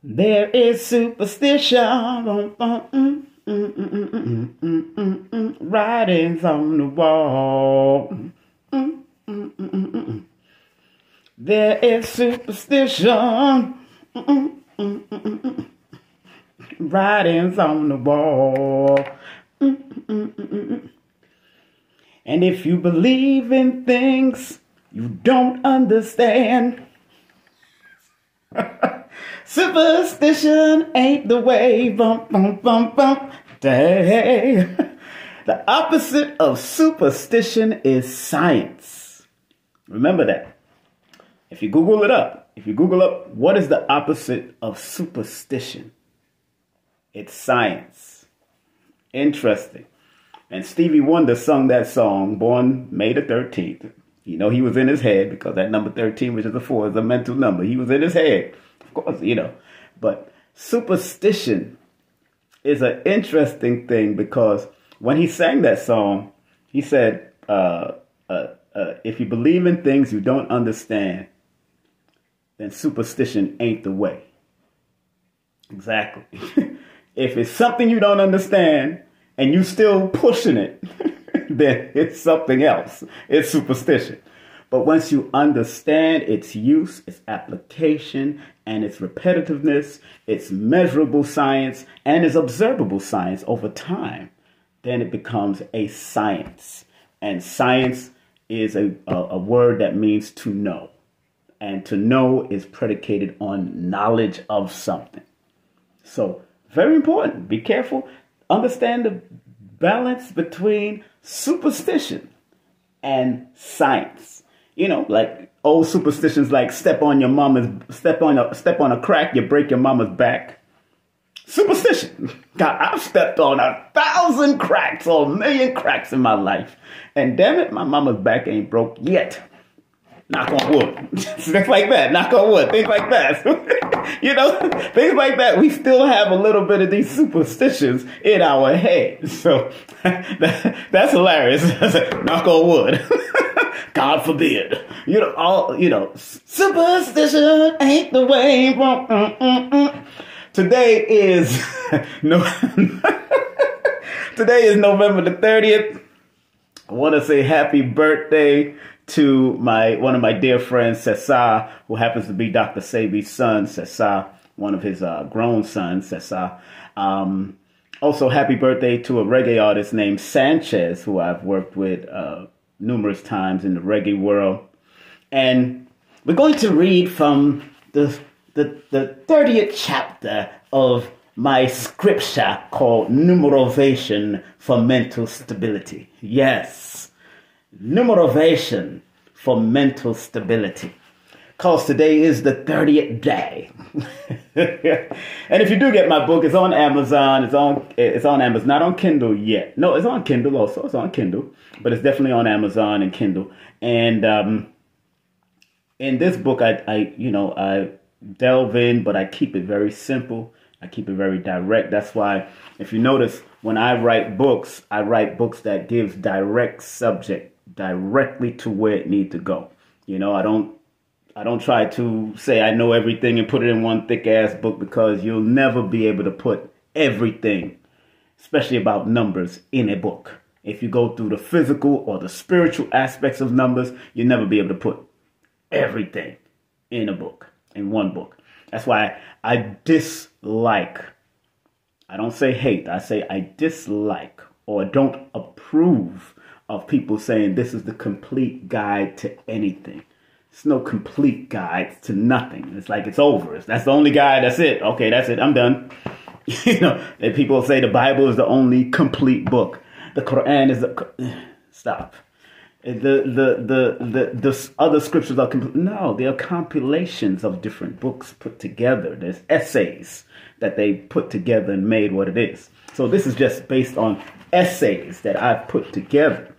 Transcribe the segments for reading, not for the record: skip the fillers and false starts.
There is superstition, writings on the wall. There is superstition, writings on the wall. And if you believe in things you don't understand, superstition ain't the way. Bump, bump, bump, bump. Day. The opposite of superstition is science. Remember that. If you Google up what is the opposite of superstition, it's science. Interesting. And Stevie Wonder sung that song, born May the 13th. You know, he was in his head because that number 13, which is a 4, is a mental number. He was in his head, of course, you know. But superstition is an interesting thing because when he sang that song, he said, if you believe in things you don't understand, then superstition ain't the way. Exactly. If it's something you don't understand and you still pushing it, then it's something else. It's superstition. But once you understand its use, its application, and its repetitiveness, its measurable science, and its observable science over time, then it becomes a science. And science is a word that means to know. And to know is predicated on knowledge of something. So, very important. Be careful. Understand the balance between superstition and science. You know, like old superstitions like step on a crack, you break your mama's back. Superstition. God, I've stepped on 1,000 cracks or 1,000,000 cracks in my life. And damn it, my mama's back ain't broke yet. Knock on wood. Things like that. Knock on wood. Things like that. You know, things like that. We still have a little bit of these superstitions in our head. So that's hilarious. Knock on wood. God forbid. Superstition ain't the way. Today is November the 30th. I want to say happy birthday to one of my dear friends, Cesar, who happens to be Dr. Sabi's son, Cesar, one of his grown sons, Cesar. Also, happy birthday to a reggae artist named Sanchez, who I've worked with numerous times in the reggae world. And we're going to read from the 30th chapter of my scripture called Numerovation for Mental Stability. Yes, Numerovation for Mental Stability. Because today is the 30th day. And if you do get my book, it's on Amazon. It's on Amazon, not on Kindle yet. No, it's on Kindle also. It's on Kindle, but it's definitely on Amazon and Kindle. And in this book, I delve in, but I keep it very simple. I keep it very direct. That's why, if you notice, when I write books that gives direct subject directly to where it needs to go. You know, I don't try to say I know everything and put it in one thick ass book, because you'll never be able to put everything, especially about numbers, in a book. If you go through the physical or the spiritual aspects of numbers, you'll never be able to put everything in a book, in one book. That's why I dislike, I don't say hate, I say I dislike or don't approve of people saying this is the complete guide to anything. It's no complete guide to nothing. It's like it's over. That's the only guide. That's it. Okay, that's it. I'm done. You know, and people say the Bible is the only complete book. The Quran is the... Stop. The other scriptures are complete. No, they are compilations of different books put together. There's essays that they put together and made what it is. So this is just based on essays that I've put together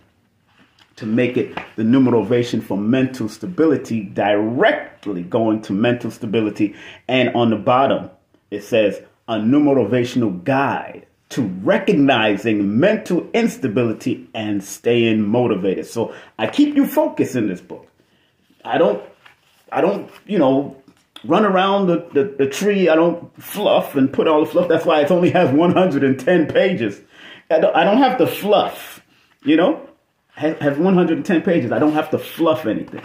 to make it the Numerovation for Mental Stability, directly going to mental stability. And on the bottom, it says a numerovational guide to recognizing mental instability and staying motivated. So I keep you focused in this book. I don't, run around the tree. I don't fluff and put all the fluff. That's why it only has 110 pages. I don't have to fluff, you know. Has 110 pages. I don't have to fluff anything.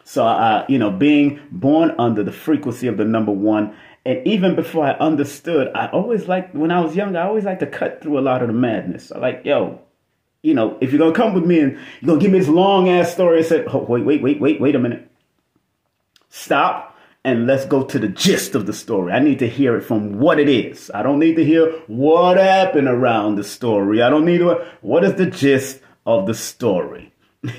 So, being born under the frequency of the number one, and even before I understood, I always liked, when I was young, I always liked to cut through a lot of the madness. I like, if you're going to come with me and you're going to give me this long ass story, I said, oh, wait a minute. Stop and let's go to the gist of the story. I need to hear it from what it is. I don't need to hear what happened around the story. I don't need to, what is the gist of the story?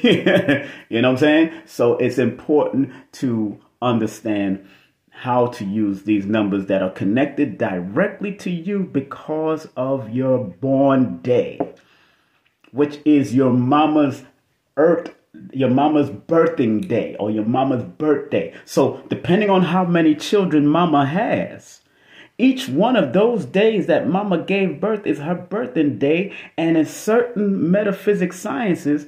You know what I'm saying? So it's important to understand how to use these numbers that are connected directly to you because of your born day, which is your mama's birthing day or your mama's birthday. So depending on how many children mama has, each one of those days that mama gave birth is her birthing day. And in certain metaphysics sciences,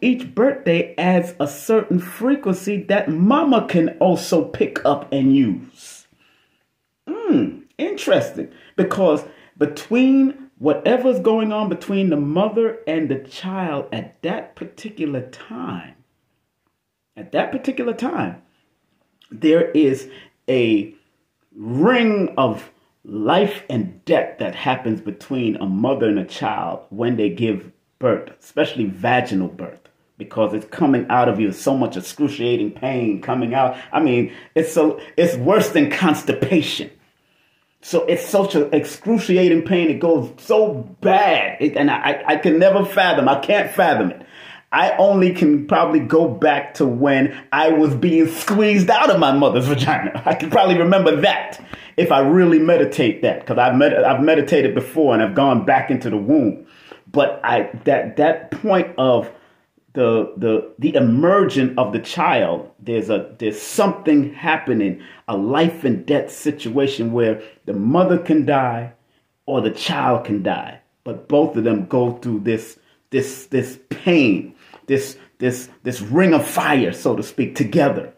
each birthday adds a certain frequency that mama can also pick up and use. Interesting. Because between whatever's going on between the mother and the child at that particular time, there is a ring of life and death that happens between a mother and a child when they give birth, especially vaginal birth, because it's coming out of you. So much excruciating pain coming out. I mean, it's worse than constipation. So it's such an excruciating pain. It goes so bad. And I can never fathom. I can't fathom it. I only can probably go back to when I was being squeezed out of my mother's vagina. I can probably remember that if I really meditate that, because I've meditated before and I've gone back into the womb. But that point of the emergence of the child, there's something happening, a life and death situation where the mother can die or the child can die, but both of them go through this pain, this ring of fire, so to speak, together,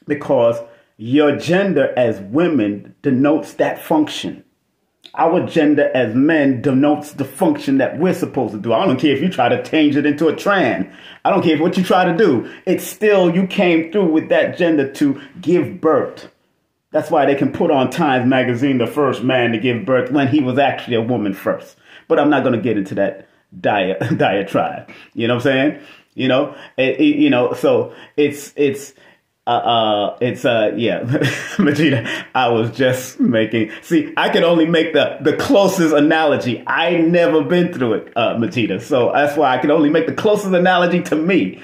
because your gender as women denotes that function. Our gender as men denotes the function that we're supposed to do. I don't care if you try to change it into a trans. I don't care what you try to do. It's still, you came through with that gender to give birth. That's why they can put on Times Magazine, the first man to give birth, when he was actually a woman first. But I'm not going to get into that diatribe. You know what I'm saying? So Magina, I was just I can only make the closest analogy. I never been through it, Magina. So that's why I can only make the closest analogy to me.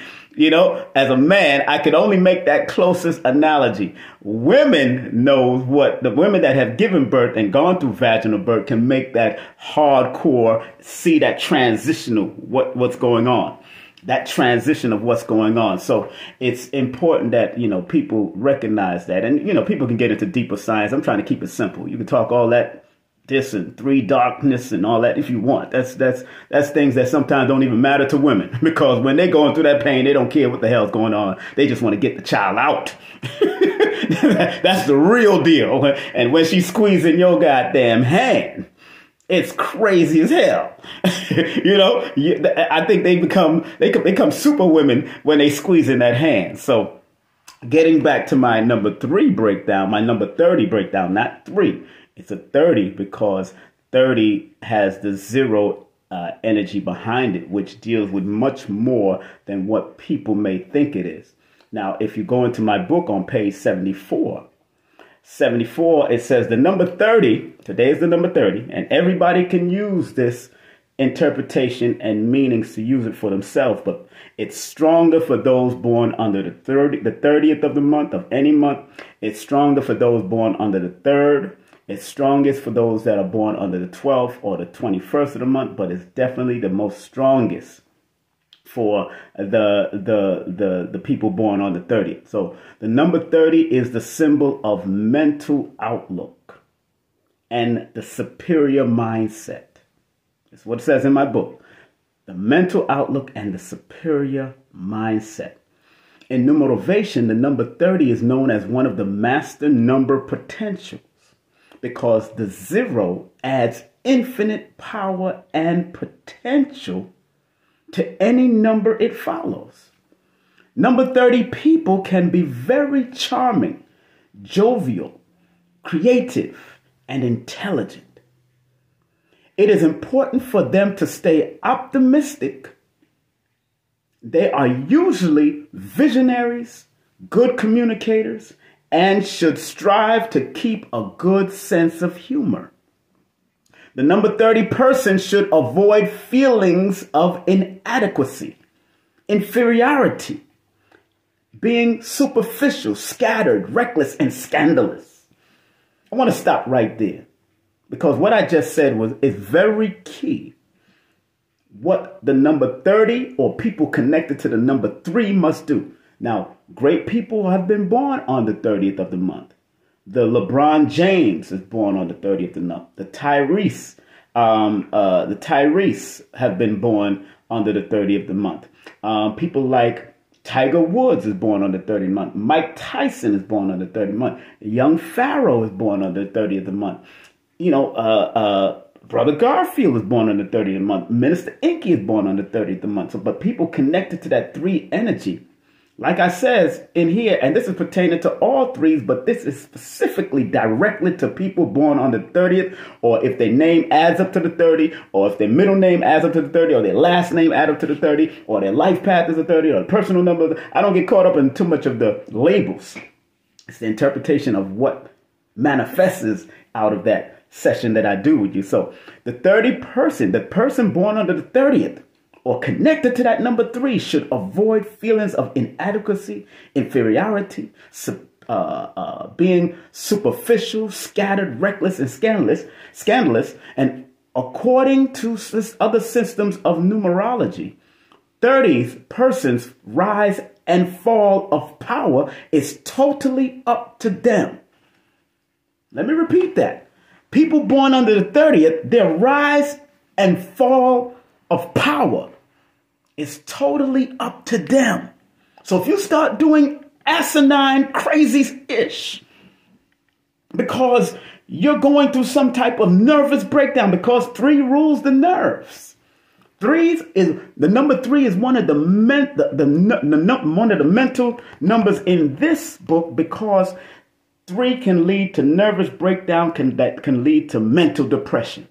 As a man, I can only make that closest analogy. Women know what the women that have given birth and gone through vaginal birth can make that hardcore, see that transitional, what's going on. That transition of what's going on. So it's important that, people recognize that. And, people can get into deeper science. I'm trying to keep it simple. You can talk all that, this and three darkness and all that if you want. That's things that sometimes don't even matter to women, because when they're going through that pain, they don't care what the hell's going on. They just want to get the child out. That's the real deal. And when she's squeezing your goddamn hand, it's crazy as hell. I think they become super women when they squeeze in that hand. So getting back to my number 30 breakdown, not 3. It's a 30 because 30 has the zero energy behind it, which deals with much more than what people may think it is. Now, if you go into my book on page 74, it says the number 30, today is the number 30, and everybody can use this interpretation and meanings to use it for themselves, but it's stronger for those born under the 30th of the month, of any month. It's stronger for those born under the 3rd. It's strongest for those that are born under the 12th or the 21st of the month, but it's definitely the most strongest for the people born on the 30th. So the number 30 is the symbol of mental outlook and the superior mindset. It's what it says in my book. The mental outlook and the superior mindset. In numerovation, the number 30 is known as one of the master number potentials because the 0 adds infinite power and potential to any number it follows. Number 30 people can be very charming, jovial, creative, and intelligent. It is important for them to stay optimistic. They are usually visionaries, good communicators, and should strive to keep a good sense of humor. The number 30 person should avoid feelings of inadequacy, inferiority, being superficial, scattered, reckless, and scandalous. I want to stop right there because what I just said is very key. What the number 30 or people connected to the number 3 must do. Now, great people have been born on the 30th of the month. The LeBron James is born on the 30th of the month. The Tyrese have been born under the 30th of the month. People like Tiger Woods is born on the 30th of the month. Mike Tyson is born on the 30th of the month. Young Pharaoh is born on the 30th of the month. Brother Garfield is born on the 30th of the month. Minister Inky is born on the 30th of the month. But people connected to that 3 energy, like I says in here, and this is pertaining to all 3s, but this is specifically directly to people born on the 30th, or if their name adds up to the 30, or if their middle name adds up to the 30, or their last name adds up to the 30, or their life path is a 30, or a personal number. I don't get caught up in too much of the labels. It's the interpretation of what manifests out of that session that I do with you. So the the person born under the 30th, or connected to that number 3, should avoid feelings of inadequacy, inferiority, being superficial, scattered, reckless, and scandalous. And according to other systems of numerology, 30th persons' rise and fall of power is totally up to them. Let me repeat that. People born under the 30th, their rise and fall of power is totally up to them. So if you start doing asinine, crazy-ish because you're going through some type of nervous breakdown, because 3 rules the nerves. The number 3 is one of the mental numbers in this book, because 3 can lead to nervous breakdown, that can lead to mental depression.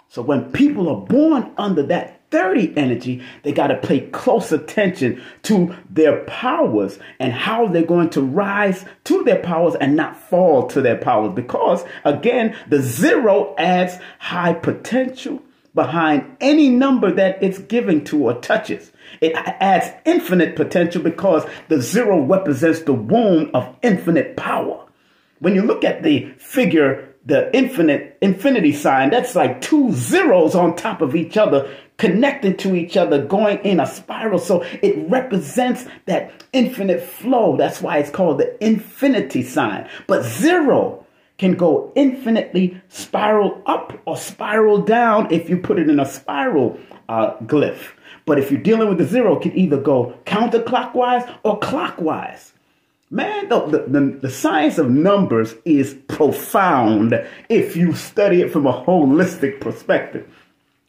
So when people are born under that 30 energy, they got to pay close attention to their powers and how they're going to rise to their powers and not fall to their powers. Because again, the 0 adds high potential behind any number that it's giving to or touches. It adds infinite potential because the 0 represents the womb of infinite power. When you look at the figure, the infinity sign, that's like 2 zeros on top of each other, connecting to each other, going in a spiral. So it represents that infinite flow. That's why it's called the infinity sign. But 0 can go infinitely spiral up or spiral down if you put it in a spiral glyph. But if you're dealing with the 0, it can either go counterclockwise or clockwise. Man, the science of numbers is profound if you study it from a holistic perspective,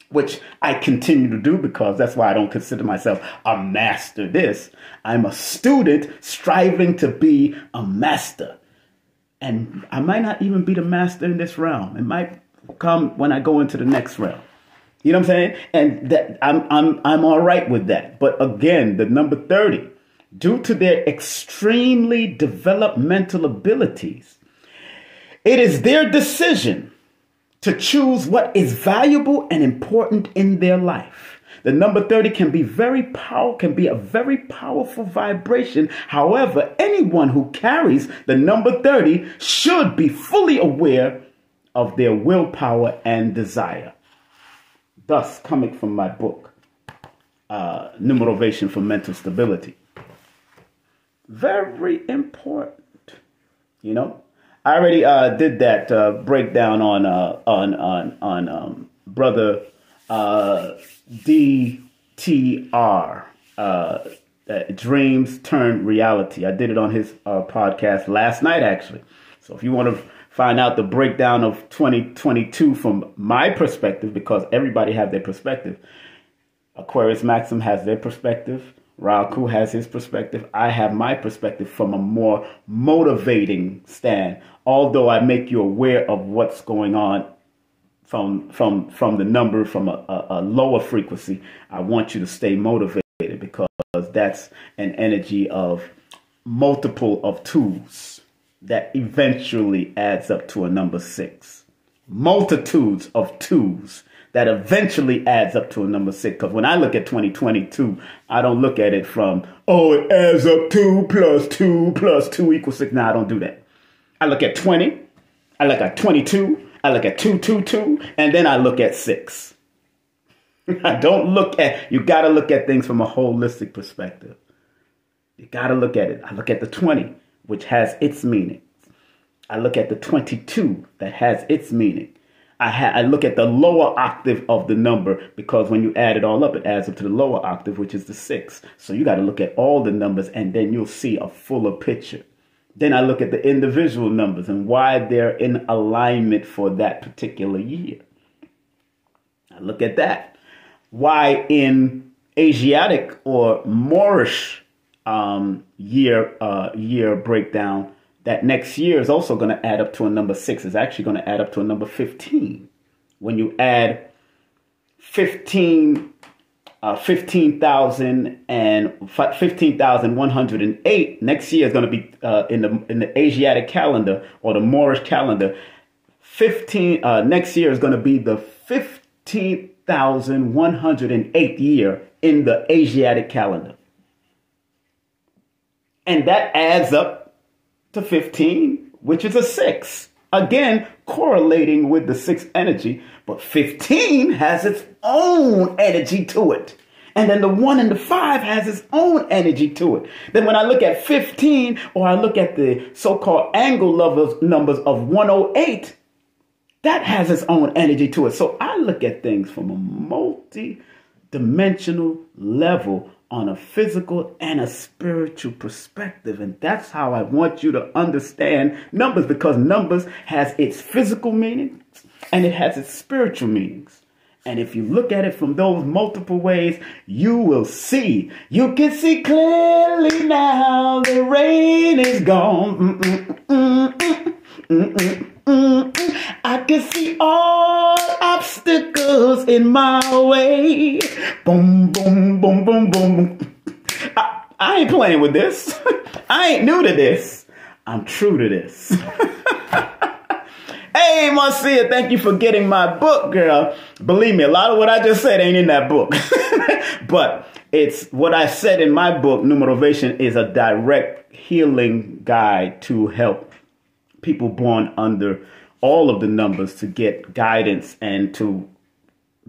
which I continue to do because that's why I don't consider myself a master this. I'm a student striving to be a master. And I might not even be the master in this realm. It might come when I go into the next realm. You know what I'm saying? And that I'm all right with that. But again, the number 30, due to their extremely developed mental abilities, it is their decision to choose what is valuable and important in their life. The number 30 can be a very powerful vibration. However, anyone who carries the number 30 should be fully aware of their willpower and desire. Thus, coming from my book, Numerovation for Mental Stability. Very important. You know, I already did that breakdown on brother DTR. dreams turn reality. I did it on his podcast last night, actually. So if you want to find out the breakdown of 2022 from my perspective, because everybody has their perspective. Aquarius Maxim has their perspective. Raku has his perspective. I have my perspective from a more motivating stand. Although I make you aware of what's going on from the number, from a lower frequency, I want you to stay motivated, because that's an energy of multiple of twos that eventually adds up to a number 6. Multitudes of twos that eventually adds up to a number 6. Because when I look at 2022, I don't look at it from, oh, it adds up 2 plus 2 plus 2 equals 6. No, I don't do that. I look at 20, I look at 22, I look at 2, 2, 2, and then I look at 6. I don't look at, you got to look at things from a holistic perspective. You got to look at it. I look at the 20, which has its meaning. I look at the 22 that has its meaning. I look at the lower octave of the number, because when you add it all up, it adds up to the lower octave, which is the 6. So you got to look at all the numbers, and then you'll see a fuller picture. Then I look at the individual numbers and why they're in alignment for that particular year. I look at that. Why in Asiatic or Moorish year breakdown, that next year is also going to add up to a number 6. It's actually going to add up to a number 15. When you add 15,108, next year is going to be in the Asiatic calendar or the Moorish calendar. Next year is going to be the 15,108th year in the Asiatic calendar. And that adds up to 15, which is a 6. Again, correlating with the 6 energy, but 15 has its own energy to it. And then the 1 and the 5 has its own energy to it. Then when I look at 15, or I look at the so-called angle numbers of 108, that has its own energy to it. So I look at things from a multi-dimensional level, on a physical and a spiritual perspective. And that's how I want you to understand numbers, because numbers has its physical meanings and it has its spiritual meanings. And if you look at it from those multiple ways, you will see. You can see clearly now the rain is gone. I can see all obstacles in my way. Boom, boom, boom, boom, boom. I ain't playing with this. I ain't new to this. I'm true to this. Hey, Marcia, thank you for getting my book, girl. Believe me, a lot of what I just said ain't in that book. But it's what I said in my book. Numerovation is a direct healing guide to help people born under all of the numbers to get guidance and to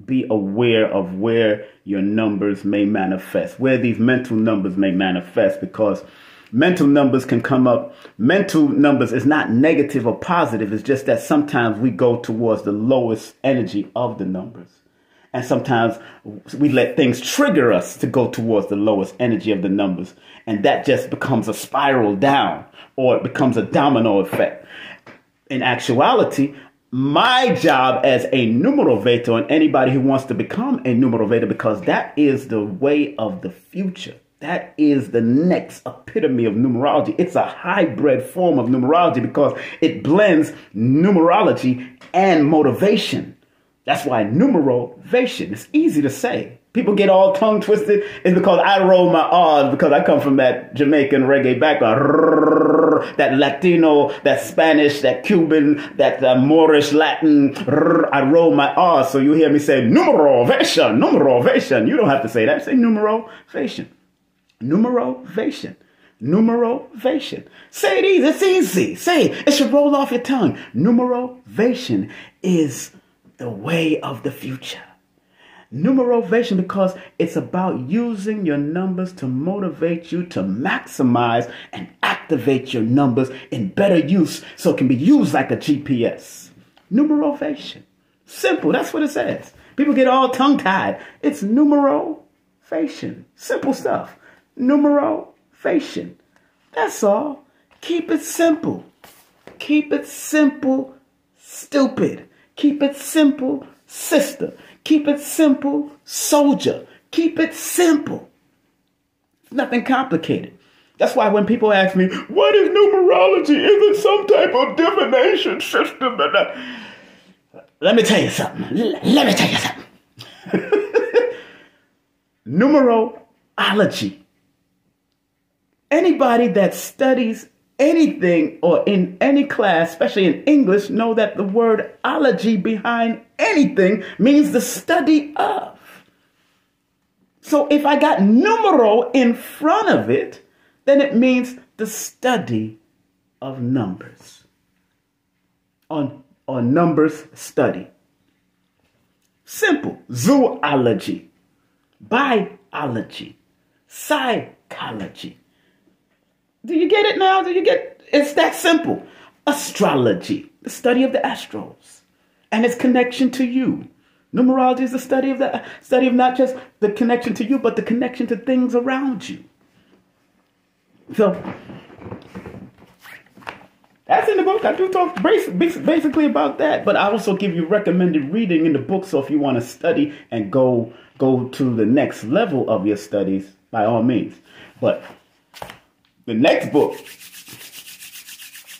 be aware of where your numbers may manifest, where these mental numbers may manifest, because mental numbers can come up. Mental numbers is not negative or positive. It's just that sometimes we go towards the lowest energy of the numbers. And sometimes we let things trigger us to go towards the lowest energy of the numbers. And that just becomes a spiral down, or it becomes a domino effect. In actuality, my job as a numerovator, and anybody who wants to become a numerovator, because that is the way of the future. That is the next epitome of numerology. It's a hybrid form of numerology because it blends numerology and motivation. That's why numerovation is easy to say. People get all tongue twisted. It's because I roll my R's, because I come from that Jamaican reggae background. That Latino, that Spanish, that Cuban, that Moorish Latin. I roll my R's. So you hear me say numerovation, numerovation. You don't have to say that. Say numerovation. Numerovation. Numerovation. Say it easy. It's easy. Say it. It should roll off your tongue. Numerovation is the way of the future. Numerovation, because it's about using your numbers to motivate you to maximize and activate your numbers in better use, so it can be used like a GPS. Numerovation. Simple. That's what it says. People get all tongue-tied. It's numerovation. Simple stuff. numerovation. That's all. Keep it simple. Keep it simple, stupid. Keep it simple, sister. Keep it simple, soldier. Keep it simple. It's nothing complicated. That's why when people ask me, what is numerology? Is it some type of divination system? Let me tell you something. Numerology. Anybody that studies anything or in any class, especially in English, know that the word ology behind anything means the study of. So if I got numero in front of it, then it means the study of numbers. On numbers study. Simple. Zoology, biology, psychology. Do you get it now? It's that simple. Astrology, the study of the astros and its connection to you. Numerology is the study of not just the connection to you, but the connection to things around you. So that's in the book. I do talk basically about that, but I also give you recommended reading in the book. So if you want to study and go to the next level of your studies, by all means. But the next book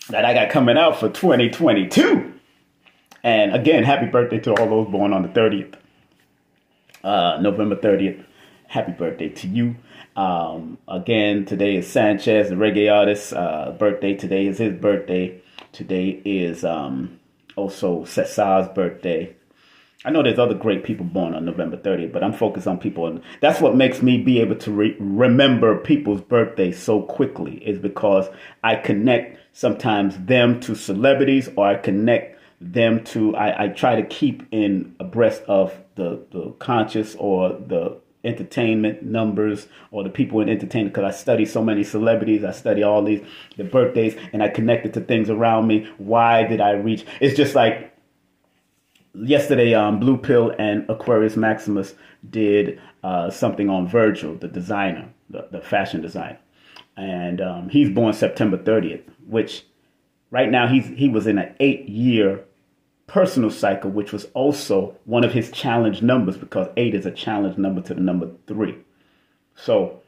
that I got coming out for 2022, and again, happy birthday to all those born on the 30th, November 30th. Happy birthday to you. Again, today is Sanchez, the reggae artist's birthday. Today is his birthday. Today is also Cesar's birthday. I know there's other great people born on November 30th, but I'm focused on people. And that's what makes me be able to remember people's birthdays so quickly, is because I connect sometimes them to celebrities, or I connect them to, I try to keep in abreast of the conscious or the entertainment numbers or the people in entertainment, because I study so many celebrities. I study all the birthdays, and I connect it to things around me. Why did I reach? It's just like yesterday, Blue Pill and Aquarius Maximus did something on Virgil, the designer, the fashion designer. And he's born September 30th, which right now he was in an 8-year personal cycle, which was also one of his challenge numbers, because 8 is a challenge number to the number 3. So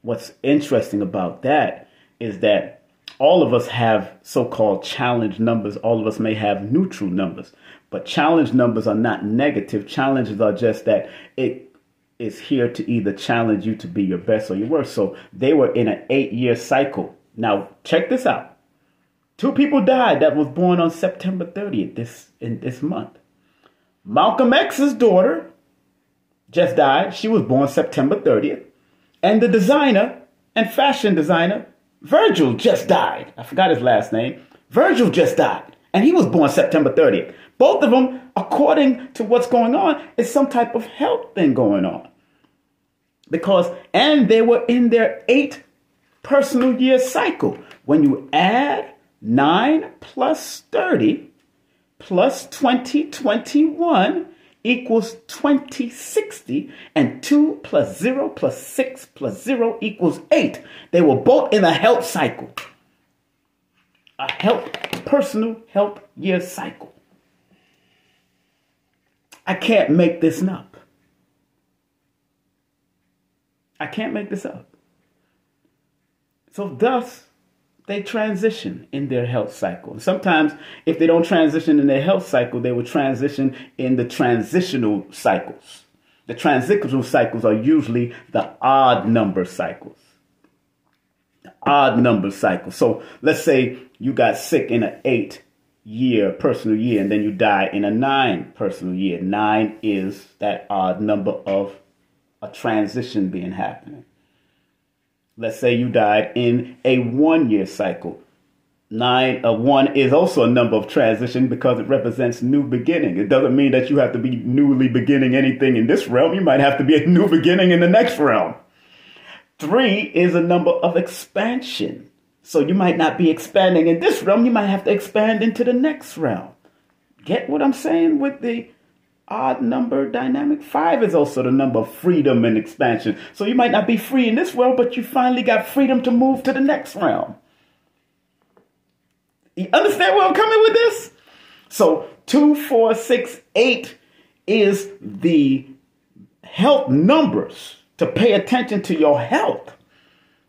what's interesting about that is that all of us have so-called challenge numbers. All of us may have neutral numbers, but challenge numbers are not negative. Challenges are just that it is here to either challenge you to be your best or your worst. So they were in an 8-year cycle. Now, check this out. 2 people died that was born on September 30th this month. Malcolm X's daughter just died. She was born September 30th. And the designer and fashion designer, Virgil, just died. I forgot his last name. Virgil just died. And he was born September 30th. Both of them, according to what's going on, is some type of health thing going on. And they were in their 8 personal year cycle. When you add 9 plus 30 plus 2021 equals 2060, and 2 plus 0 plus 6 plus 0 equals 8. They were both in a health cycle. A personal health year cycle. I can't make this up. I can't make this up. So thus, they transition in their health cycle. And sometimes, if they don't transition in their health cycle, they will transition in the transitional cycles. The transitional cycles are usually the odd number cycles. The odd number cycle. So let's say you got sick in an 8-year personal year, and then you die in a 9 personal year. 9 is that odd number of a transition being happening. Let's say you died in a 1-year cycle. 1 is also a number of transition because it represents new beginning. It doesn't mean that you have to be newly beginning anything in this realm. You might have to be a new beginning in the next realm. 3 is a number of expansion. So you might not be expanding in this realm. You might have to expand into the next realm. Get what I'm saying with the odd number dynamic. 5 is also the number of freedom and expansion. So you might not be free in this world, but you finally got freedom to move to the next realm. You understand where I'm coming with this? So 2, 4, 6, 8 is the health numbers to pay attention to your health.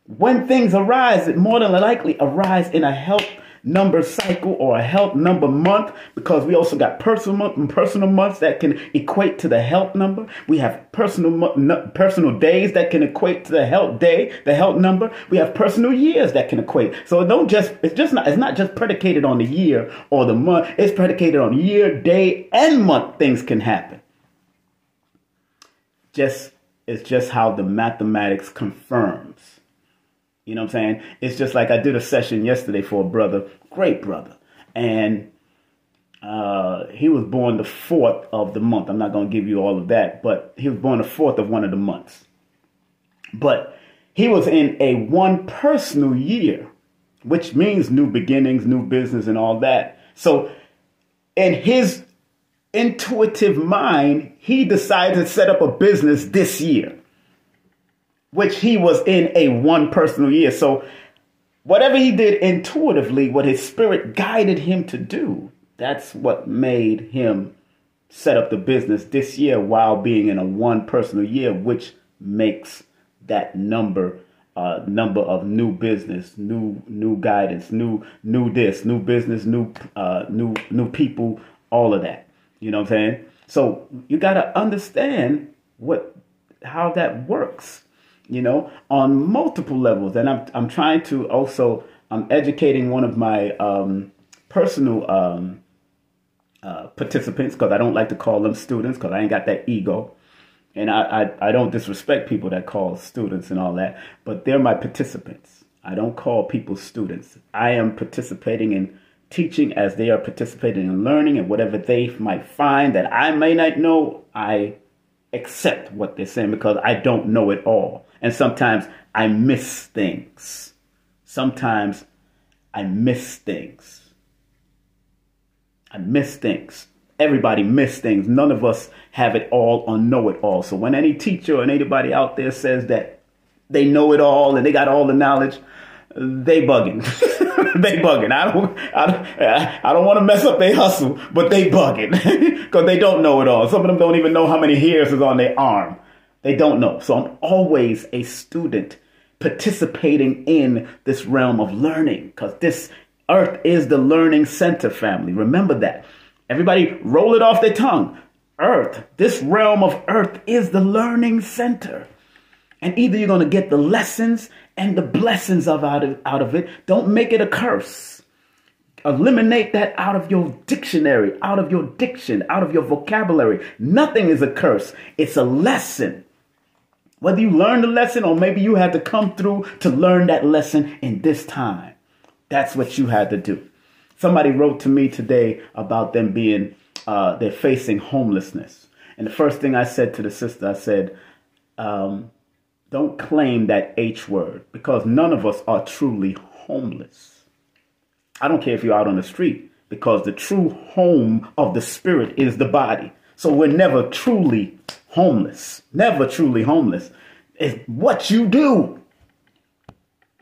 When things arise, it more than likely arise in a health number cycle or a health number month, because we also got personal months that can equate to the health number. We have personal days that can equate to the health day, the health number. We have personal years that can equate. So it's not just predicated on the year or the month. It's predicated on year, day, and month. Things can happen. It's just how the mathematics confirms. You know what I'm saying? It's just like I did a session yesterday for a brother, great brother. And he was born the 4th of the month. I'm not going to give you all of that, but he was born the 4th of one of the months. But he was in a one personal year, which means new beginnings, new business, and all that. So in his intuitive mind, he decided to set up a business this year, which he was in a one personal year. So whatever he did intuitively, what his spirit guided him to do, that's what made him set up the business this year while being in a one personal year, which makes that number of new business, new guidance, new this, new business, new people, all of that. You know what I'm saying? So you got to understand how that works, you know, on multiple levels. And I'm trying to also, I'm educating one of my personal participants, because I don't like to call them students, because I ain't got that ego. And I don't disrespect people that call students and all that, but they're my participants. I don't call people students. I am participating in teaching as they are participating in learning, and whatever they might find that I may not know, I accept what they're saying, because I don't know it all. And sometimes I miss things. Everybody miss things. None of us have it all or know it all. So when any teacher or anybody out there says that they know it all and they got all the knowledge, they bugging. They bugging. I don't want to mess up their hustle, but they bugging because they don't know it all. Some of them don't even know how many hairs is on their arm. They don't know. So I'm always a student participating in this realm of learning, because this earth is the learning center, family. Remember that. Everybody roll it off their tongue. Earth, this realm of earth is the learning center. And either you're going to get the lessons and the blessings out of it. Don't make it a curse. Eliminate that out of your dictionary, out of your diction, out of your vocabulary. Nothing is a curse. It's a lesson. Whether you learn the lesson or maybe you had to come through to learn that lesson in this time. That's what you had to do. Somebody wrote to me today about them being, they're facing homelessness. And the first thing I said to the sister, I said, don't claim that H word, because none of us are truly homeless. I don't care if you're out on the street, because the true home of the spirit is the body. So we're never truly homeless. Never truly homeless. It's what you do.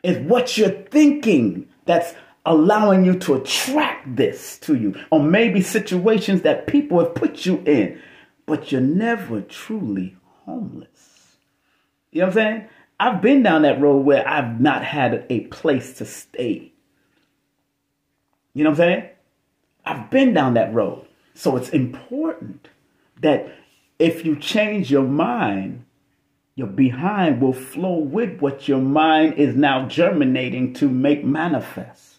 It's what you're thinking that's allowing you to attract this to you. Or maybe situations that people have put you in. But you're never truly homeless. You know what I'm saying? I've been down that road where I've not had a place to stay. You know what I'm saying? I've been down that road. So it's important that if you change your mind, your behind will flow with what your mind is now germinating to make manifest.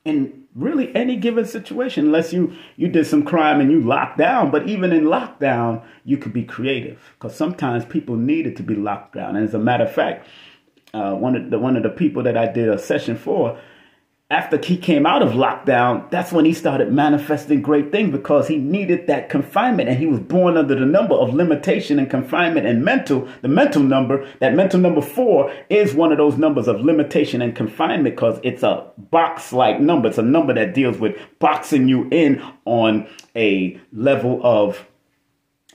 In really any given situation, unless you did some crime and you locked down. But even in lockdown, you could be creative, because sometimes people needed to be locked down. And as a matter of fact, one of the people that I did a session for, after he came out of lockdown, that's when he started manifesting great things, because he needed that confinement, and he was born under the number of limitation and confinement and the mental number. That mental number 4 is one of those numbers of limitation and confinement, because it's a box-like number. It's a number that deals with boxing you in on a level of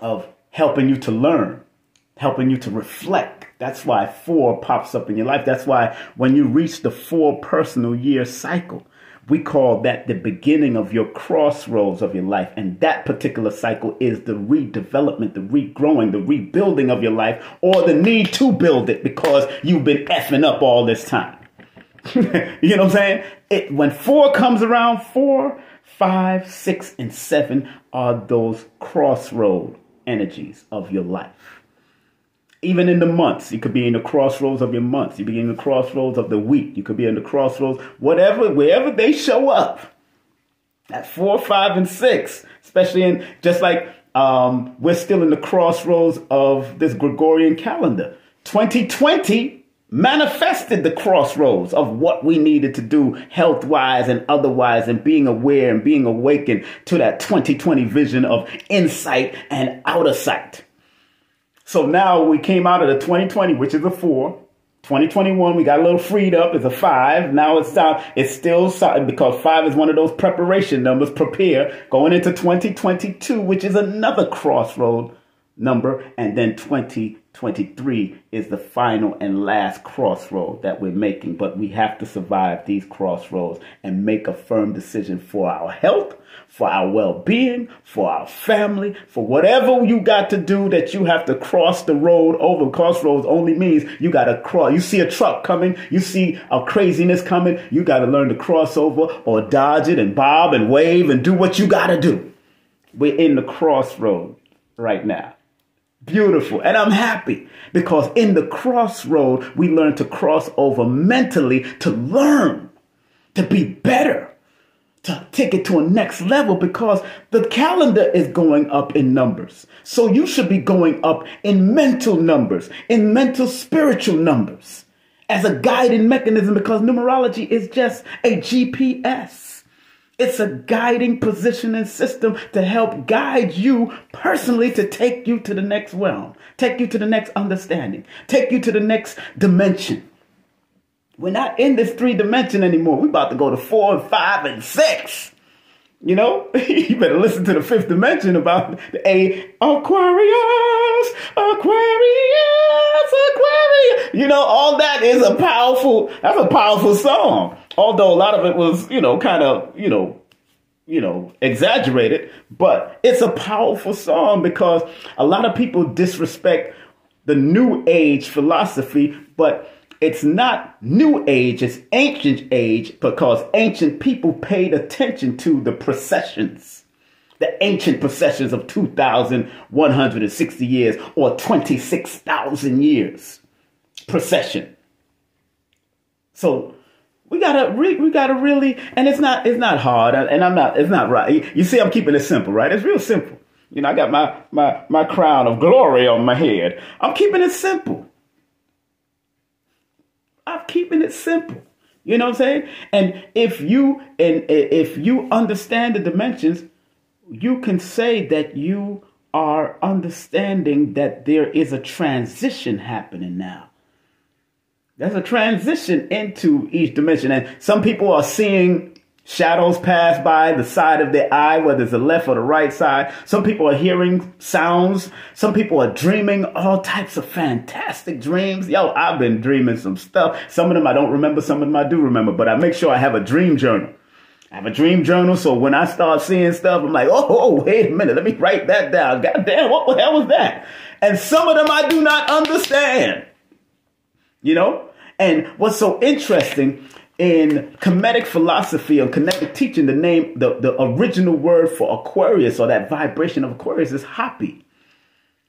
of helping you to learn, helping you to reflect. That's why 4 pops up in your life. That's why when you reach the 4 personal year cycle, we call that the beginning of your crossroads of your life. And that particular cycle is the redevelopment, the regrowing, the rebuilding of your life, or the need to build it because you've been effing up all this time. You know what I'm saying? When 4 comes around, 4, 5, 6, and 7 are those crossroad energies of your life. Even in the months, you could be in the crossroads of your months. You could be in the crossroads of the week. You could be in the crossroads, wherever they show up. At 4, 5, and 6, especially in just like we're still in the crossroads of this Gregorian calendar. 2020 manifested the crossroads of what we needed to do health-wise and otherwise, and being aware and being awakened to that 2020 vision of insight and outer sight. So now we came out of the 2020, which is a 4. 2021, we got a little freed up. It's a 5. Now it's time. It's still because 5 is one of those preparation numbers. Prepare going into 2022, which is another crossroad number. And then 2023 is the final and last crossroad that we're making. But we have to survive these crossroads and make a firm decision for our health, for our well-being, for our family, for whatever you got to do that you have to cross the road over. Crossroads only means you got to cross. You see a truck coming, you see a craziness coming, you got to learn to cross over or dodge it and bob and wave and do what you got to do. We're in the crossroad right now. Beautiful. And I'm happy because in the crossroad, we learn to cross over mentally, to learn, to be better, to take it to a next level, because the calendar is going up in numbers. So you should be going up in mental numbers, in mental spiritual numbers as a guiding mechanism, because numerology is just a GPS. It's a guiding positioning system to help guide you personally, to take you to the next realm, take you to the next understanding, take you to the next dimension. We're not in this 3 dimension anymore. We're about to go to 4 and 5 and 6. You know, you better listen to the 5th dimension about the Aquarius. You know, all that is that's a powerful song. Although a lot of it was, kind of, exaggerated, but it's a powerful song because a lot of people disrespect the New Age philosophy, but it's not New Age, it's Ancient Age, because ancient people paid attention to the processions, the ancient processions of 2,160 years or 26,000 years procession. So we gotta really, and it's not hard, and it's not right. You see, I'm keeping it simple, right? It's real simple. I got my crown of glory on my head. I'm keeping it simple. I'm keeping it simple. You know what I'm saying? And if you understand the dimensions, you can say that you are understanding that there is a transition happening now. There's a transition into each dimension. And some people are seeing shadows pass by the side of their eye, whether it's the left or the right side. Some people are hearing sounds. Some people are dreaming all types of fantastic dreams. Yo, I've been dreaming some stuff. Some of them I don't remember. Some of them I do remember. But I make sure I have a dream journal. I have a dream journal. So when I start seeing stuff, I'm like, oh, wait a minute. Let me write that down. God damn, what the hell was that? And some of them I do not understand. And what's so interesting in Kemetic philosophy or kinetic teaching, the original word for Aquarius, or that vibration of Aquarius, is happy.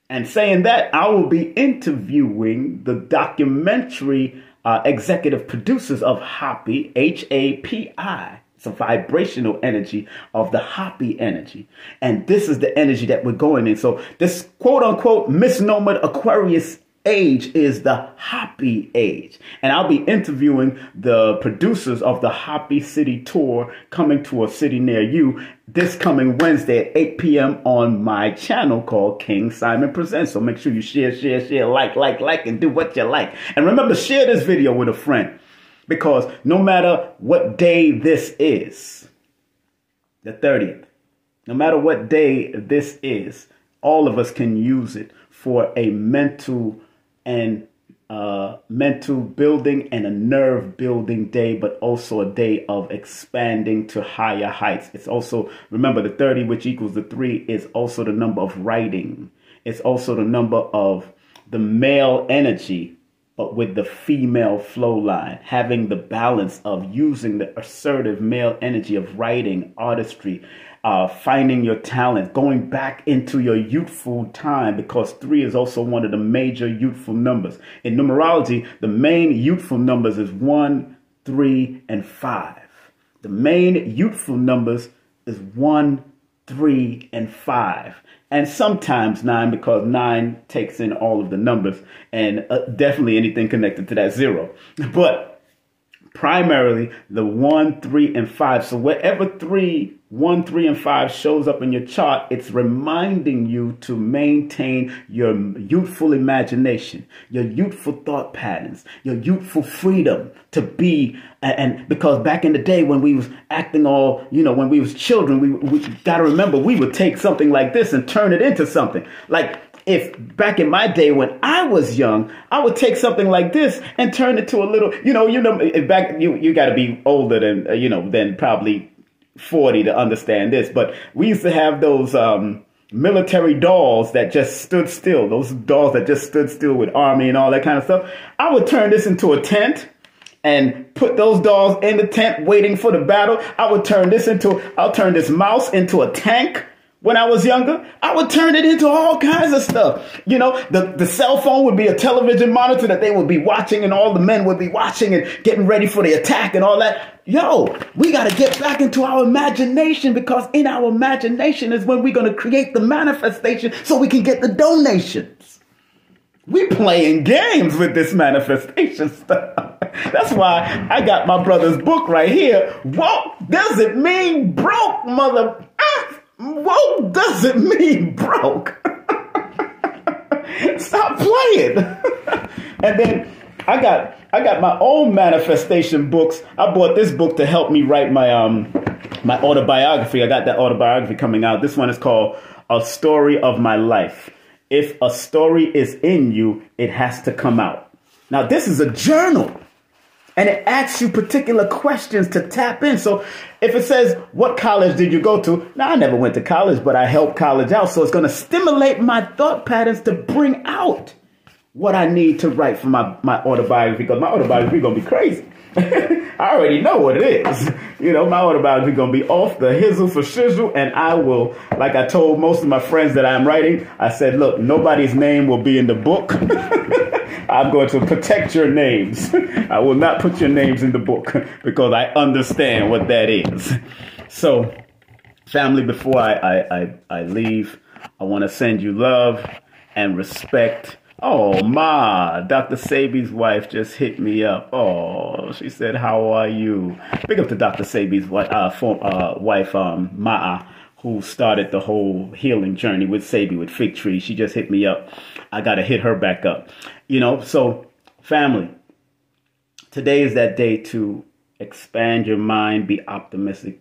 And saying that, I will be interviewing the documentary executive producers of Happy, HAPI. It's a vibrational energy of the happy energy. And this is the energy that we're going in. So this quote unquote misnomered Aquarius age is the happy age. And I'll be interviewing the producers of the Happy City Tour coming to a city near you this coming Wednesday at 8 p.m. on my channel called King Simon Presents. So make sure you share, like, and do what you like. And remember, share this video with a friend, because no matter what day this is, the 30th, no matter what day this is, All of us can use it for a mental building and a nerve building day, but also a day of expanding to higher heights. It's also, remember, the 30, which equals the 3, is also the number of writing. It's also the number of the male energy, but with the female flow line, having the balance of using the assertive male energy of writing, artistry, finding your talent, going back into your youthful time, because 3 is also one of the major youthful numbers. In numerology, the main youthful numbers is 1, 3, and 5. The main youthful numbers is 1, 3, and 5. And sometimes 9, because 9 takes in all of the numbers, and definitely anything connected to that 0. But primarily the 1, 3, and 5. So wherever 1, 3, and 5 shows up in your chart, it's reminding you to maintain your youthful imagination, your youthful thought patterns, your youthful freedom to be. And because back in the day when we was acting all, when we was children, we got to remember, we would take something like this and turn it into something. Like, if back in my day when I was young, I would take something like this and turn it to a little, back, you got to be older than, than probably 40 to understand this. But we used to have those military dolls that just stood still, those dolls that just stood still with army and all that kind of stuff. I would turn this into a tent and put those dolls in the tent waiting for the battle. I'll turn this mouse into a tank. When I was younger, I would turn it into all kinds of stuff. The cell phone would be a television monitor that they would be watching, and all the men would be watching and getting ready for the attack and all that. We got to get back into our imagination, because in our imagination is when we're going to create the manifestation so we can get the donations. We playing games with this manifestation stuff. That's why I got my brother's book right here. What does it mean broke, mother? What does it mean broke? Stop playing. And then I got my own manifestation books. I bought this book to help me write my my autobiography. I got that autobiography coming out. This one is called A Story of My Life. If a story is in you, it has to come out. Now, this is a journal. And it asks you particular questions to tap in. So if it says, what college did you go to? Now, I never went to college, but I helped college out. So it's going to stimulate my thought patterns to bring out what I need to write for my autobiography, because my autobiography is going to be crazy. I already know what it is. My autobiography is going to be off the hizzle for shizzle. And I will, like I told most of my friends that I'm writing, I said, look, nobody's name will be in the book. I'm going to protect your names. I will not put your names in the book, because I understand what that is. So, family, before I leave, I want to send you love and respect. Oh, Dr. Sabi's wife just hit me up. Oh, she said, how are you? Big up to Dr. Sabi's wife, Ma'a, who started the whole healing journey with Sabi, with Fig Tree. She just hit me up. I got to hit her back up. So family, today is that day to expand your mind, be optimistic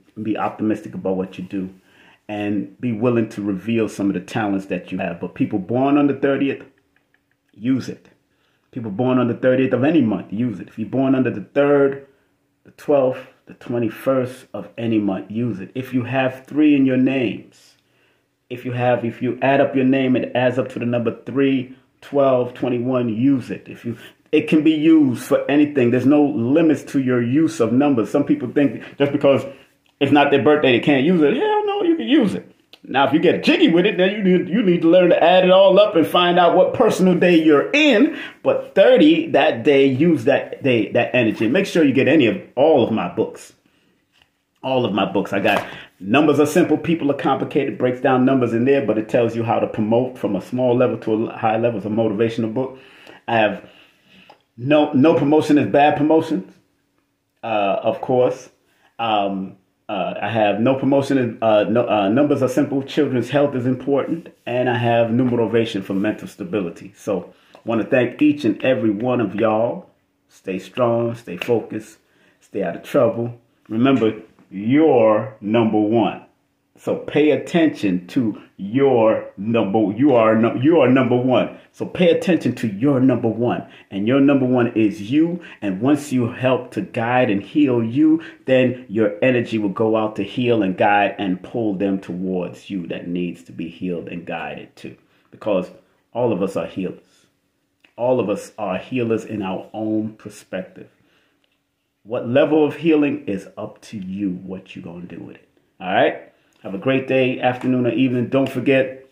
about what you do, and be willing to reveal some of the talents that you have. But people born on the 30th, use it. People born on the 30th of any month, use it. If you're born under the 3rd, the 12th, the 21st of any month, use it. If you have 3 in your names, if you add up your name, it adds up to the number 3, 12, 21, use it. It can be used for anything. There's no limits to your use of numbers. Some people think just because it's not their birthday, they can't use it. Hell no, you can use it. Now, if you get jiggy with it, then you need to learn to add it all up and find out what personal day you're in. But 30, that day, use that day, that energy. Make sure you get all of my books. All of my books. I got Numbers Are Simple, People Are Complicated. Breaks down numbers in there, but it tells you how to promote from a small level to a high level. It's a motivational book. I have No Promotion is Bad Promotions, of course. I have No Promotion is Numbers Are Simple, Children's Health is Important, and I have Numerovation for Mental Stability. So I want to thank each and every one of y'all. Stay strong, stay focused, stay out of trouble. Remember, you're number one. So pay attention to your number. You are number one. So pay attention to your number one. And your number one is you. And once you help to guide and heal you, then your energy will go out to heal and guide and pull them towards you that needs to be healed and guided too. Because all of us are healers. All of us are healers in our own perspective. What level of healing is up to you, what you're going to do with it. All right? Have a great day, afternoon, or evening. Don't forget,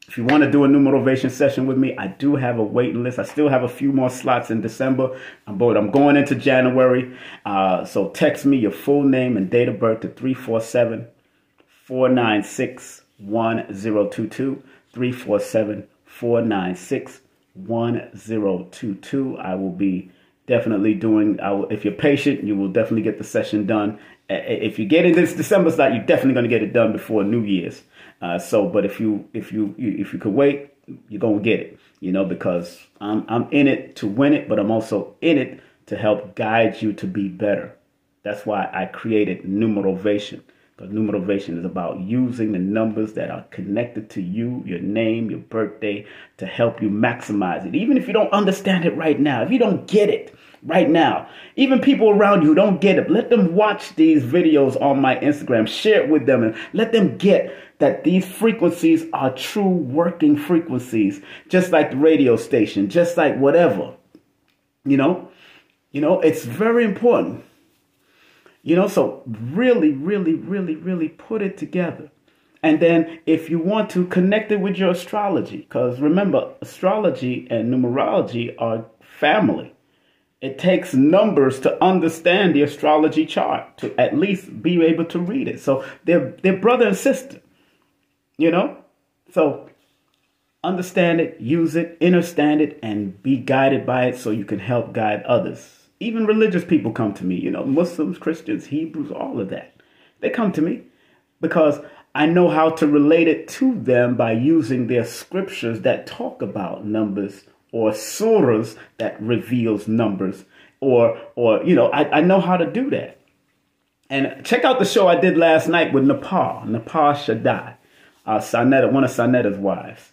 if you want to do a numerovation session with me, I do have a waiting list. I still have a few more slots in December, but I'm going into January. So text me your full name and date of birth to 347-496-1022. 347-496-1022. I will be definitely doing, if you're patient, you will definitely get the session done. If you get in this December slot, you're definitely going to get it done before New Year's. But if you could wait, you're going to get it, because I'm in it to win it, but I'm also in it to help guide you to be better. That's why I created Numerovation. Because Numerovation is about using the numbers that are connected to you, your name, your birthday, to help you maximize it. Even if you don't understand it right now, if you don't get it right now, even people around you who don't get it, let them watch these videos on my Instagram, share it with them, and let them get that these frequencies are true working frequencies, just like the radio station, just like whatever. It's very important. So really, really, really, really put it together. And then if you want to connect it with your astrology, because remember, astrology and numerology are family. It takes numbers to understand the astrology chart, to at least be able to read it. So they're brother and sister, So understand it, use it, understand it, and be guided by it so you can help guide others. Even religious people come to me, Muslims, Christians, Hebrews, all of that. They come to me because I know how to relate it to them by using their scriptures that talk about numbers, or surahs that reveals numbers, or I know how to do that. And check out the show I did last night with Nepal Shaddai, one of Sanetta's wives.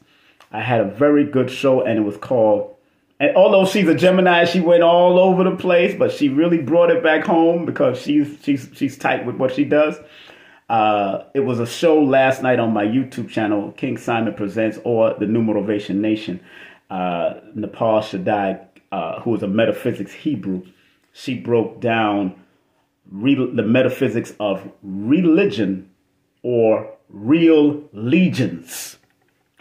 I had a very good show, and it was called, and although she's a Gemini, she went all over the place, but she really brought it back home because she's tight with what she does. It was a show last night on my YouTube channel, King Simon Presents, or the Numerovation Nation. Nepal Shaddai, who is a metaphysics Hebrew, she broke down the metaphysics of religion or real legions.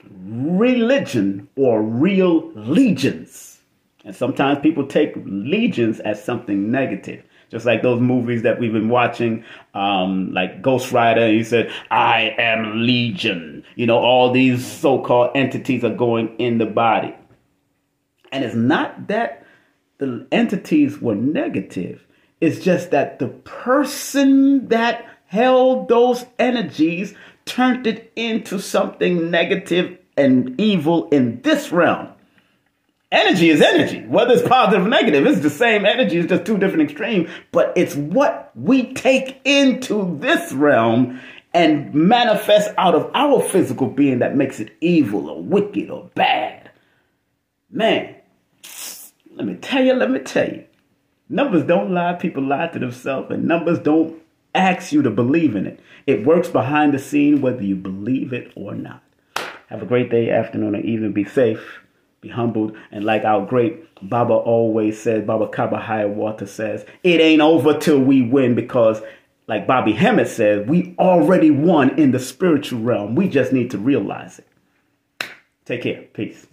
Religion or real legions. And sometimes people take legions as something negative. Just like those movies that we've been watching, like Ghost Rider, he said, I am Legion. All these so-called entities are going in the body. And it's not that the entities were negative. It's just that the person that held those energies turned it into something negative and evil in this realm. Energy is energy, whether it's positive or negative. It's the same energy, it's just two different extremes. But it's what we take into this realm and manifest out of our physical being that makes it evil or wicked or bad. Man, let me tell you. Numbers don't lie. People lie to themselves, and numbers don't ask you to believe in it. It works behind the scene whether you believe it or not. Have a great day, afternoon, or evening. Be safe. Be humbled. And like our great Baba always says, Baba Kaba Hiawatha says, it ain't over till we win, because like Bobby Hemmett says, we already won in the spiritual realm. We just need to realize it. Take care. Peace.